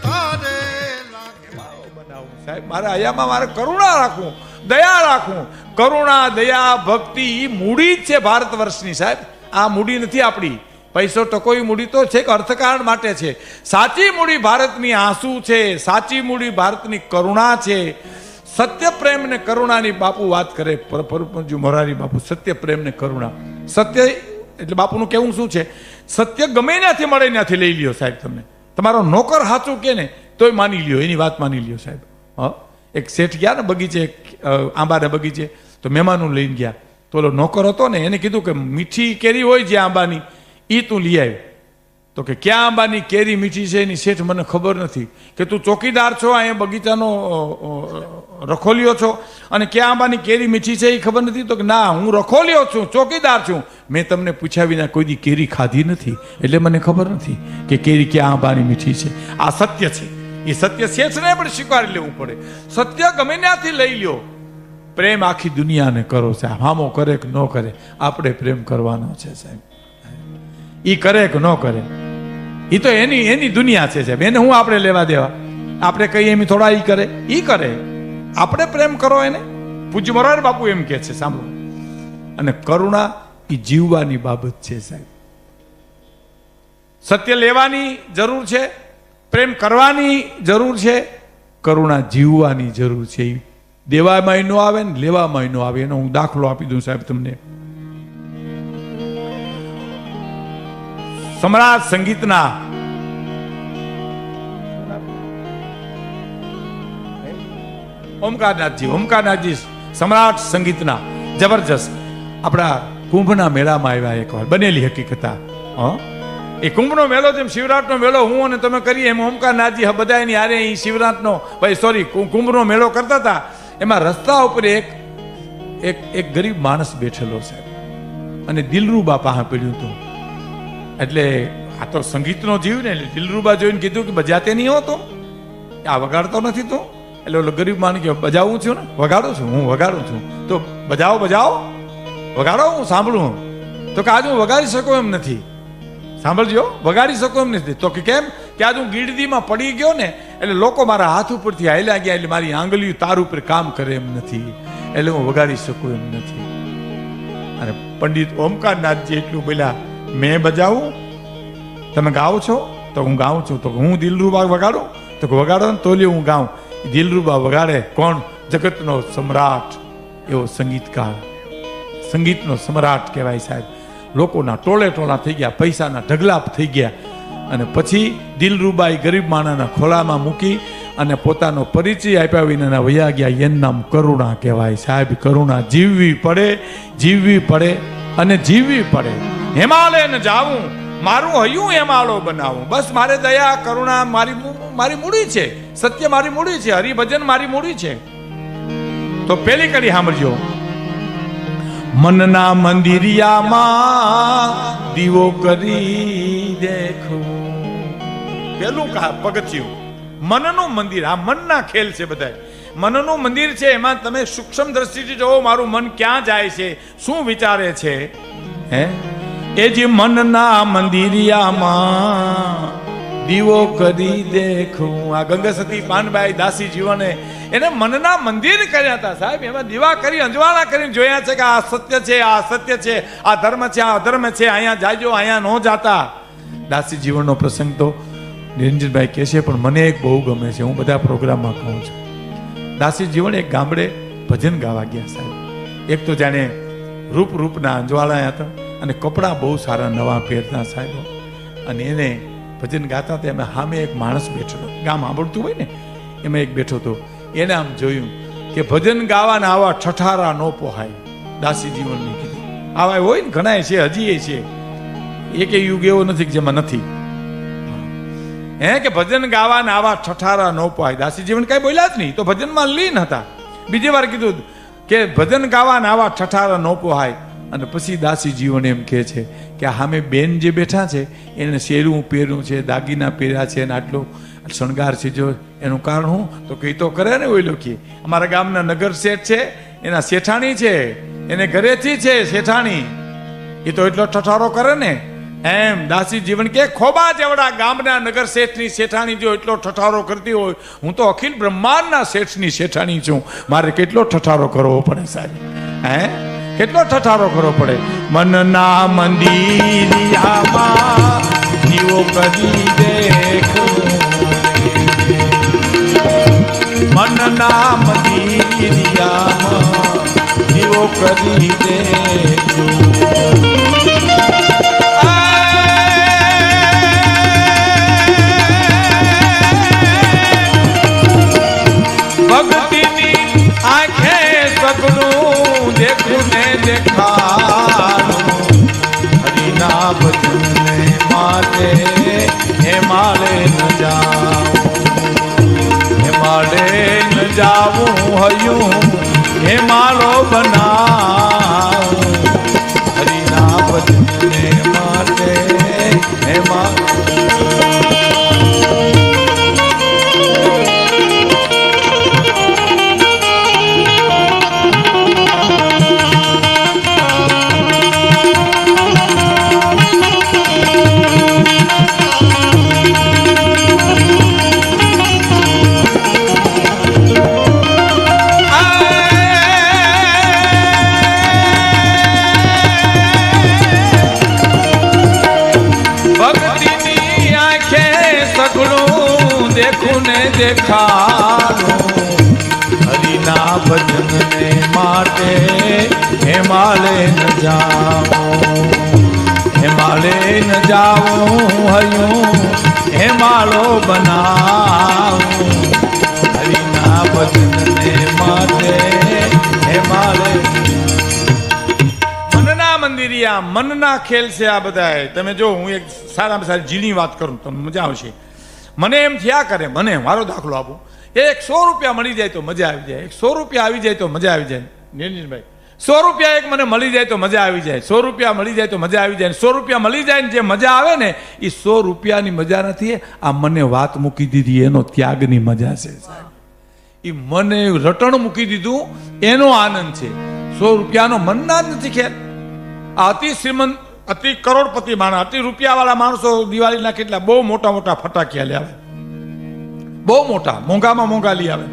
તારે સાહેબ મારે આયામાં મારે કરુણા રાખવું, દયા રાખવું. કરુણા, દયા, ભક્તિ એ મૂડી જ છે ભારત વર્ષની સાહેબ. આ મૂડી નથી આપણી. પૈસો ટકોઈ મૂડી તો છે કે અર્થકારણ માટે છે. સાચી મૂડી ભારતની આંસુ છે, સાચી મૂડી ભારતની કરુણા છે. સત્ય પ્રેમ ને કરુણાની બાપુ વાત કરે, પરમપૂજ્ય મોરારી બાપુ. સત્ય પ્રેમ ને કરુણા. સત્ય એટલે બાપુનું કહેવું શું છે? સત્ય ગમે ત્યાંથી મળે ત્યાંથી લઈ લ્યો સાહેબ. તમને તમારો નોકર સાચું કે ને તોય માની લ્યો, એની વાત માની લ્યો સાહેબ. હા, એક શેઠ ગયા ને બગીચે, આંબાના બગીચે, તો મહેમાનો લઈને ગયા. તો ઓલો નોકર હતો ને એને કીધું કે મીઠી કેરી હોય જે આંબાની એ તું લઈ આવ્યો. તો કે ક્યાં આંબાની કેરી મીઠી છે એની શેઠ મને ખબર નથી. કે તું ચોકીદાર છો, અહીંયા બગીચાનો રખોલિયો છો, અને ક્યાં આંબાની કેરી મીઠી છે એ ખબર નથી? તો કે ના, હું રખોલિયો છું, ચોકીદાર છું, મેં તમને પૂછ્યા વિના કોઈ દી કેરી ખાધી નથી, એટલે મને ખબર નથી કે કેરી ક્યાં આંબાની મીઠી છે. આ સત્ય છે. એ સત્ય શેઠને પણ સ્વીકારી લેવું પડે. સત્ય ગમે ત્યાંથી લઈ લ્યો. પ્રેમ આખી દુનિયાને કરો સાહેબ. હામો કરે કે ન કરે, આપણે પ્રેમ કરવાનો છે સાહેબ. એ કરે કે ન કરે એ તો એની દુનિયા છે સાહેબ. એને હું આપણે લેવા દેવા? આપણે કહીએ એમ થોડા ઈ કરે, ઈ કરે. આપણે પ્રેમ કરો એને. પૂજ્ય મોરારી બાપુ એમ કહે છે, સાંભળો. અને કરુણા એ જીવવાની બાબત છે સાહેબ. સત્ય લેવાની જરૂર છે, પ્રેમ કરવાની જરૂર છે, કરુણા જીવવાની જરૂર છે. દેવામાં ન આવે ને લેવામાં ન આવે. એનો હું દાખલો આપી દઉં સાહેબ તમને. સમ્રાટ સંગીતના ઓમકારનાથજી સમ્રાટ સંગીતના જબરજસ્ત આપણા કુંભના મેળામાં આવ્યા એકવાર. બનેલી હકીકત. એ કુંભનો મેળો જેમ શિવરાતનો મેળો હું અને તમે કરીએ એમ ઓમકારનાથજી બધા એની હારે શિવરાતનો કુંભનો મેળો કરતા હતા. એમાં રસ્તા ઉપર એક ગરીબ માણસ બેઠેલો સાહેબ, અને દિલરૂબા પાસે પડ્યું હતું. એટલે આ તો સંગીતનો જીવ ને, એટલે દિલરૂબા જોઈને કીધું કે બજાતે નહીં હોતો, આ વગાડતો નથી તો. એટલે ઓલો ગરીબ માણસ કે બજાવું છું ને, વગાડું છું, હું વગાડું છું. તો બજાવો વગાડો, હું સાંભળું. તો કે આજ હું વગાડી શકું એમ નથી. સાંભળજો, વગાડી શકું એમ નથી. તો કે કેમ? કે આજ હું ગીરદીમાં પડી ગયો ને, એટલે લોકો મારા હાથ ઉપરથી હાલ્યા ગયા, એટલે મારી આંગળીઓ તાર ઉપર કામ કરે એમ નથી, એટલે હું વગાડી શકું એમ નથી. અને પંડિત ઓમકારનાથજી એટલું બોલ્યા, મેં બજાવું, તમે ગાઓ છો? તો હું ગાઉં છું. તો હું દિલરૂબા વગાડું? તો વગાડો ને તો લ્યો હું ગાઉં. દિલરૂબા વગાડે. કોણ? જગતનો સમ્રાટ એવો સંગીતકાર, સંગીતનો સમ્રાટ કહેવાય સાહેબ. લોકોના ટોળા થઈ ગયા, પૈસાના ઢગલા થઈ ગયા. અને પછી દિલરૂબાઈ ગરીબ માણાના ખોળામાં મૂકી અને પોતાનો પરિચય આપ્યા વિના વયા ગયા. એનું નામ કરુણા કહેવાય સાહેબ. કરુણા જીવવી પડે અને જીવવી પડે. હિમાલય ને જાવું, મારું હૈયું હિમાલય બનાવું. બસ મારે દયા કરુણા મારી મૂડી છે. સત્ય મારી મૂડી છે. હરિભજન મારી મૂડી છે. તો પેલી કડી સાંભળજો. મનના મંદિરિયામાં દીવો કરી દેખું. પેલું પગથિયું મનનું મંદિર. આ મનના ખેલ છે બધા. મનનું મંદિર છે. એમાં તમે સૂક્ષ્મ દ્રષ્ટિથી જોવો મારું મન ક્યાં જાય છે, શું વિચારે છે. હે એ જે મનના મંદિરિયામાં દીવો કરી દેખું. આ ગંગાસતી પાનબાઈ દાસી જીવને એને મનના મંદિર કર્યા હતા સાહેબ. એમાં દીવા કરી અંજવાળા કરીને જોયા છે કે આ સત્ય છે, આ સત્ય છે, આ ધર્મ છે, આ અધર્મ છે, અહીંયા જાજો, અહીંયા ન જાતા. દાસી જીવનનો પ્રસંગ તો નિરંજનભાઈ કહે છે, પણ મને એક બહુ ગમે છે, હું બધા પ્રોગ્રામમાં કહું છું. દાસી જીવન એક ગામડે ભજન ગાવા ગયા સાહેબ. એક તો જાણે રૂપના અંજવાળા હતા અને કપડાં બહુ સારા નવા પહેરતા સાહેબ. અને એને ભજન ગાતા હતા. એમાં સામે એક માણસ બેઠો, ગામ સાંભળતું હોય ને એમાં એક બેઠો હતો. એને આમ જોયું કે ભજન ગાવાના આવા ઠઠારા ન પોહાય. દાસી જીવનની કીધું આવા હોય ને ઘણા છે, હજી એ છે. એક યુગ એવો નથી કે જેમાં નથી. કે ભજન ગાવાના આવા ઠઠારા ન પોહાય. દાસી જીવન કઈ બોલ્યા જ નહીં, તો ભજનમાં લીન હતા. બીજી વાર કીધું કે ભજન ગાવાના આવા ઠઠારા ન પોહાય. અને પછી દાસી જીવન એમ કહે છે કે સામે બેન જે બેઠા છે એને શેરું પહેર્યું છે, દાગીના પહેર્યા છે, અને આટલો શણગાર છે. જો એનું કારણ હું તો કઈ તો કરે ને ઓઈ લોકો. અમારા ગામના નગર શેઠ છે, એના શેઠાણી છે, એને ઘરેથી છે શેઠાણી. એ તો એટલો ઠઠારો કરે ને એમ દાસી જીવન કે ખોબા જેવડા ગામના નગર શેઠની શેઠાણી જો એટલો ઠઠારો કરતી હોય, હું તો અખિલ બ્રહ્માંડના શેઠની શેઠાણી છું, મારે કેટલો ઠઠારો કરવો પડે સાહેબ? હે, કેટલો ઠઠારો કરવો પડે? મનના મંદિરિયામાં દીવો કરી દેખો, મનના મંદિરિયામાં દીવો કરી દેખો. ભક્તિની આંખે સગનું દેખું ને દેખાનું, હરિના ભજનને માટે હે માળે ન જાઉં, હે માળે ન જાવું હયું, હે માળો બનાવું, હરિના ભજનને માટે હે માળો. દેખાનું, હરિના ભજનને માટે હે માળે ન જાઉં, હે માળે ન જાઉં હયું, હે માળો બનાવું, હરિના ભજનને માટે હે માળે. મનના મંદિરિયા, મનના ખેલ છે આ બધા. તમે જો હું એક સારામાં સારી ઝીણી વાત કરું તમને મજા આવશે. મને એમ થયા કરે, મને મારો દાખલો આપું, 100 રૂપિયા મળી જાય તો મજા આવી જાય, 100 રૂપિયા આવી જાય તો મજા આવી જાય. નીલજીભાઈ 100 રૂપિયા એક મને મળી જાય તો મજા આવી જાય, 100 રૂપિયા મળી જાય તો મજા આવી જાય. 100 રૂપિયા મળી જાય ને જે મજા આવે ને એ 100 રૂપિયાની મજા નથી, આ મને વાત મૂકી દીધી એનો ત્યાગની મજા છે સાહેબ. એ મને રટણ મૂકી દીધું એનો આનંદ છે. 100 રૂપિયાનો મનના જ નથી ખેર. આ અતિ શ્રીમંત, અતિ કરોડપતિ માણસ, અતિ રૂપિયાવાળા માણસો દિવાળીના કેટલા બહુ મોટા મોટા ફટાકિયા લે આવે, બહુ મોટા મોંઘામાં મોંઘા લઈ આવે,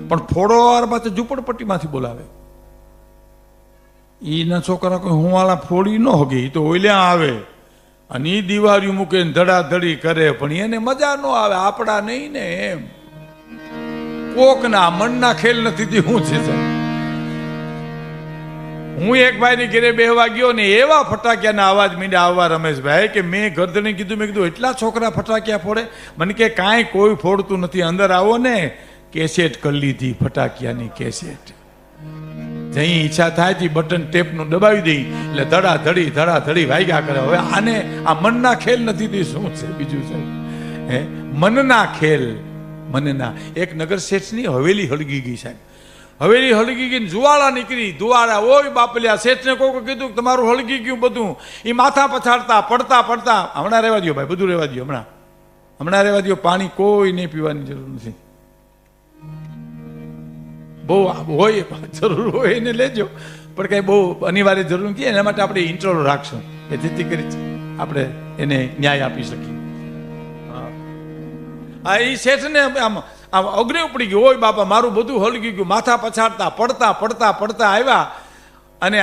પણ ફોડોવાર પાસે ઝૂંપડપટ્ટીમાંથી બોલાવે. એના છોકરા કોઈ હું વાળા ફોડી ન હોગે, એ તો ઓલ્યા આવે અને એ દિવાળીઓ મૂકે ધડાધડી કરે, પણ એને મજા ન આવે, આપણા નહીં ને. એમ કોકના મનના ખેલ નથી. હું છે હું એક ભાઈની ઘરે બેહવા ગયો ને એવા ફટાકિયાના અવાજ મીંડા આવવા રમેશભાઈ કે મેં ગરદને કીધું, મેં કીધું એટલા છોકરા ફટાકિયા ફોડે? મને કે કાંઈ કોઈ ફોડતું નથી, અંદર આવો ને કેસેટ કરી લીધી ફટાકિયાની કેસેટ. જઈ ઈચ્છા થાય થી બટન ટેપનું દબાવી દઈ એટલે ધડાધડી વાગ્યા કરે. હવે આને આ મનના ખેલ નથી તે શું છે બીજું છે? હે, મનના ખેલ. મનના એક નગર શેઠની હવેલી હળગી ગઈ સાહેબ. હવેલી હળગી ગઈ, જુવાળા નીકળી, ધુવાળા. ઓય બાપલ્યા, શેઠને કોઈ કીધું તમારું હળગી ગયું બધું. એ માથા પછાડતા પડતા હમણાં રહેવા દો ભાઈ, બધું રહેવા દો, હમણાં રહેવા દો. પાણી કોઈ નહીં પીવાની જરૂર નથી. બહુ હોય જરૂર હોય એને લેજો, પણ કઈ બહુ અનિવાર્ય જરૂર નથી. એના માટે આપણે ઇન્ટરવ્યુ રાખશું કે જેથી કરી આપણે એને ન્યાય આપી શકીએ. હા, એ શેઠને આમ અગ્નિ ઉપડી ગયું. ઓય બાપા, મારું બધું હળગી ગયું. માથા પછાડતા પડતા આવ્યા અને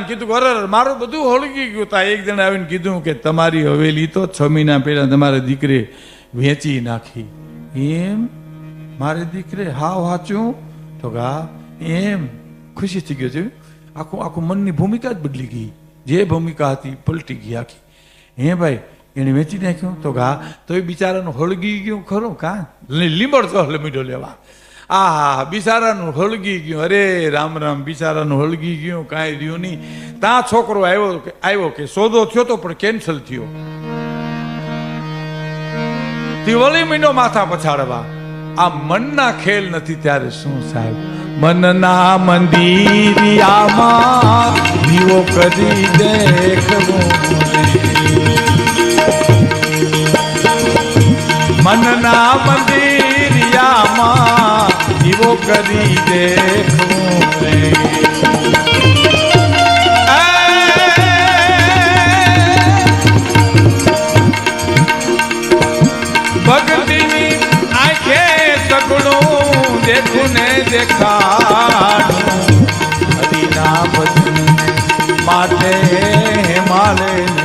કીધું અરે મારું બધું હળગી ગયું. તા એક જણ આવીને કીધું કે તમારી હવેલી તો 6 મહિના પહેલા તમારા દીકરે વેચી નાખી. એમ? મારે દીકરે? હાવ સાચું? તો હા એમ. ખુશી થઈ ગયો છે. આખું મનની ભૂમિકા જ બદલી ગઈ. જે ભૂમિકા હતી પલટી ગઈ આખી. હે ભાઈ, એને વેચી નાખ્યું? તો હા. તો એ બિચારાનું હળગી ગયું ખરું? કા લીંબડ તો મીઠો લેવા. આ બિચારાનું હળગી ગયું. અરે રામ રામ, બિચારાનું હળગી ગયું, કાંઈ રહ્યું નહીં. ત્યાં છોકરો આવ્યો કે સોદો થયો તો પણ કેન્સલ થયો. વળી મીંડો માથા પછાડવા. આ મનના ખેલ નથી ત્યારે શું સાહેબ? મનના મંદિરિયામાં દીવો કરી દેખવું, મનના મંદિરિયામાં દીવો કરી દેખવું. તુને દેખાડું હરિના ભજન માટે માલે